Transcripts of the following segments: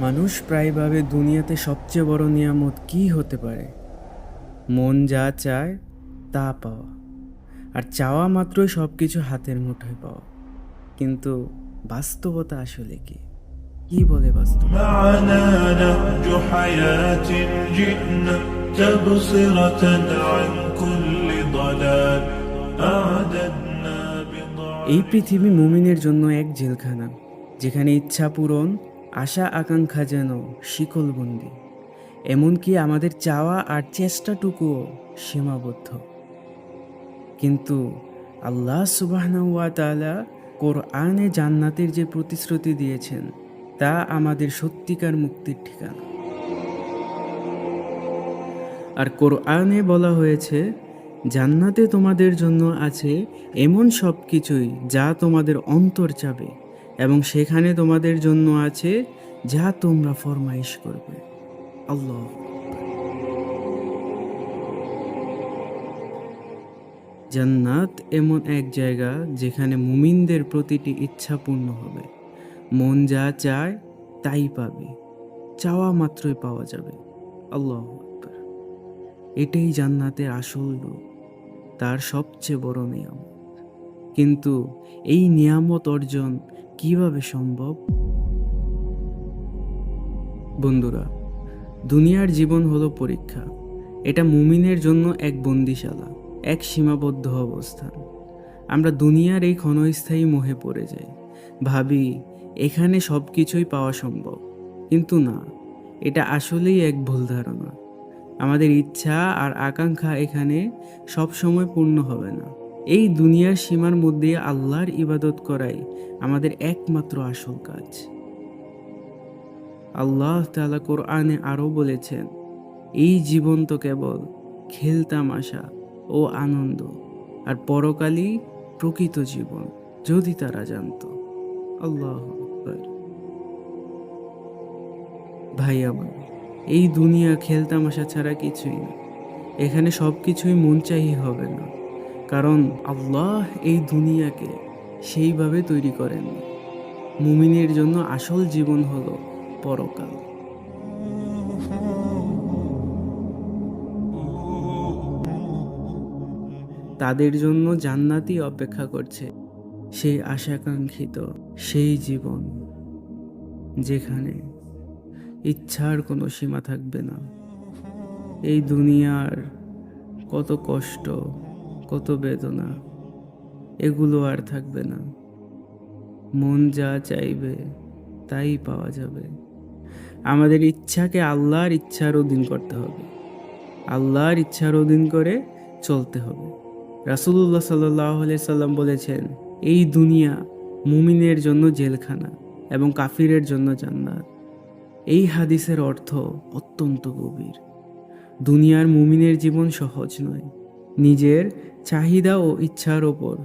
মানুষ প্রায় ভাবে দুনিয়াতে সবচেয়ে বড় নিয়ামত কি হতে পারে? মন যা চায় তা পাওয়া, আর চাওয়া মাত্রই সব কিছু হাতের মুঠোয় পাওয়া। কিন্তু বাস্তবতা আসলে কি? কি বলে বাস্তব? معنا نهج حياة جئنا تبصرة عن كل ضلال أعددنا এই بضع পৃথিবী মুমিনের জন্য এক জেলখানা, যেখানে ইচ্ছা পূরণ, আশা আকাঙ্ক্ষা যেন শিকলবন্দি। এমনকি আমাদের চাওয়া আর চেষ্টাটুকুও সীমাবদ্ধ। কিন্তু আল্লাহ সুবহানাহু ওয়া তাআলা কোরআনে জান্নাতের যে প্রতিশ্রুতি দিয়েছেন, তা আমাদের সত্যিকার মুক্তির ঠিকানা। আর কোরআনে বলা হয়েছে, জান্নাতে তোমাদের জন্য আছে এমন সব কিছুই যা তোমাদের অন্তর চাবে, এবং সেখানে তোমাদের জন্য আছে যা তোমরা ফরমাইশ করবে। আল্লাহ। জান্নাত এমন এক জায়গা যেখানে মুমিনদের প্রতিটি ইচ্ছা পূর্ণ হবে। মন যা চায় তাই পাবে, চাওয়া মাত্রই পাওয়া যাবে। আল্লাহু আকবার। এটাই জান্নাতের আসল রূপ, তার সবচেয়ে বড় নিয়ামত। কিন্তু এই নিয়ামত অর্জন কিভাবে সম্ভব? বন্ধুরা, দুনিয়ার জীবন হলো পরীক্ষা। এটা মুমিনের জন্য এক বন্দিশালা, এক সীমাবদ্ধ অবস্থান। আমরা দুনিয়ার এই ক্ষণস্থায়ী মোহে পড়ে যাই, ভাবি এখানে সব কিছুই পাওয়া সম্ভব। কিন্তু না, এটা আসলেই এক ভুল ধারণা। আমাদের ইচ্ছা আর আকাঙ্ক্ষা এখানে সব সময় পূর্ণ হবে না। এই দুনিয়ার সীমার মধ্যে আল্লাহর ইবাদত করাই আমাদের একমাত্র আসল কাজ। আল্লাহ তাআলা কোরআনে আরও বলেছেন, এই জীবন তো কেবল খেলতামাশা ও আনন্দ, আর পরকালই প্রকৃত জীবন, যদি তারা জানত। আল্লাহু আকবার। ভাই আমার, এই দুনিয়া খেলতামাশা ছাড়া কিছুই না। এখানে সব কিছুই মন চাই হবে না, কারণ আল্লাহ এই দুনিয়াকে সেইভাবে তৈরি করেননি। মুমিনের জন্য আসল জীবন হলো পরকাল। তাদের জন্য জান্নাতই অপেক্ষা করছে, সেই আশাকাঙ্ক্ষিত সেই জীবন, যেখানে ইচ্ছার কোনো সীমা থাকবে না। এই দুনিয়ার কত কষ্ট, কত বেদনা, এগুলো আর থাকবে না। মন যা চাইবে তাই পাওয়া যাবে। আমাদের ইচ্ছাকে আল্লাহর ইচ্ছার অধীন করতে হবে, আল্লাহর ইচ্ছার অধীন করে চলতে হবে। রাসূলুল্লাহ সাল্লাল্লাহু আলাইহি সাল্লাম বলেছেন, এই দুনিয়া মুমিনের জন্য জেলখানা এবং কাফিরের জন্য জান্নাত। এই হাদিসের অর্থ অত্যন্ত গভীর। দুনিয়ার মুমিনের জীবন সহজ নয়। নিজের চাহিদা ও ইচ্ছার ওপর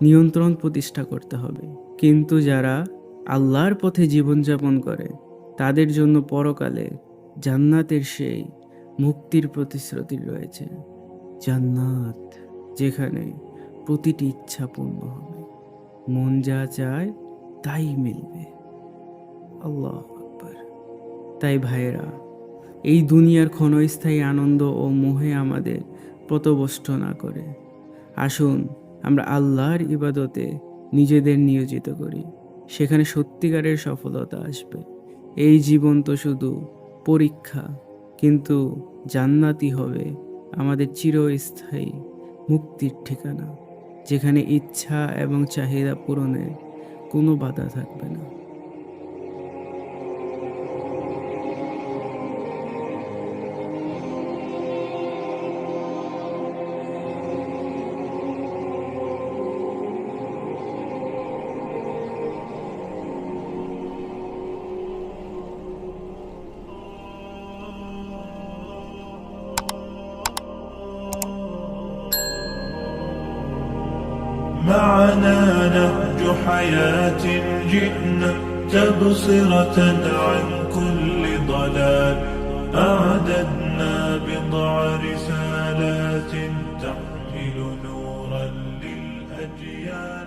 নিয়ন্ত্রণ প্রতিষ্ঠা করতে হবে। কিন্তু যারা আল্লাহর পথে জীবনযাপন করে, তাদের জন্য পরকালে জান্নাতের সেই মুক্তির প্রতিশ্রুতি রয়েছে। জান্নাত, যেখানে প্রতিটি ইচ্ছা পূর্ণ হবে, মন যা চায় তাই মিলবে। আল্লাহু আকবার। তাই ভাইয়েরা, এই দুনিয়ার ক্ষণস্থায়ী আনন্দ ও মোহে আমাদের পথভ্রষ্ট না করে, আসুন আমরা আল্লাহর ইবাদতে নিজেদের নিয়োজিত করি। সেখানে সত্যিকারের সফলতা আসবে। এই জীবন তো শুধু পরীক্ষা, কিন্তু জান্নাতই হবে আমাদের চিরস্থায়ী মুক্তির ঠিকানা, যেখানে ইচ্ছা এবং চাহিদা পূরণের কোনো বাধা থাকবে না। معنا نهج حياة جئنا تبصرة عن كل ضلال أعددنا بضع رسالات تحمل نورا للأجيال.